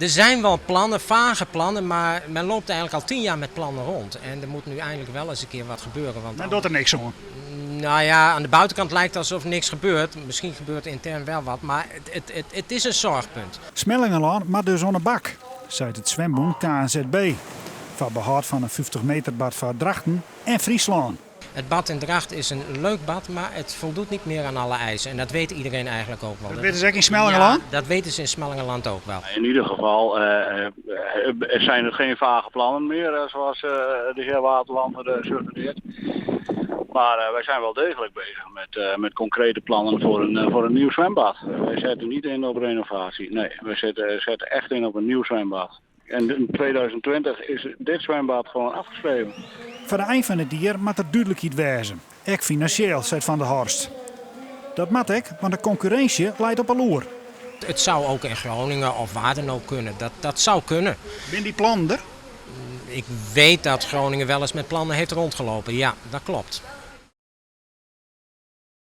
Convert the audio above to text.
Er zijn wel plannen, vage plannen, maar men loopt eigenlijk al 10 jaar met plannen rond. En er moet nu eindelijk wel eens een keer wat gebeuren. Want Dan doet er niks aan. nou ja, aan de buitenkant lijkt het alsof niks gebeurt. Misschien gebeurt intern wel wat, maar het is een zorgpunt. Smellingenlaan maar dus aan de bak, zei het zwembad KNZB. Van behoud van een 50 meter bad van Drachten en Friesland. Het bad in Dracht is een leuk bad, maar het voldoet niet meer aan alle eisen. En dat weet iedereen eigenlijk ook wel. Dat weten ze ook in Smellingenlaan? Ja, dat weten ze in Smellingenland ook wel. In ieder geval zijn er geen vage plannen meer, zoals de heer Waterland suggereert. Maar wij zijn wel degelijk bezig met concrete plannen voor een nieuw zwembad. Wij zetten niet in op renovatie. Nee, wij zetten echt in op een nieuw zwembad. En in 2020 is dit zwembad gewoon afgeschreven. Voor de eind van het jaar moet er duidelijkheid wezen. Ook financieel, zei Van der Horst. Dat moet ik, want de concurrentie leidt op aloer. Het zou ook in Groningen of waar dan ook kunnen. Dat zou kunnen. Ben die plannen er? Ik weet dat Groningen wel eens met plannen heeft rondgelopen. Ja, dat klopt.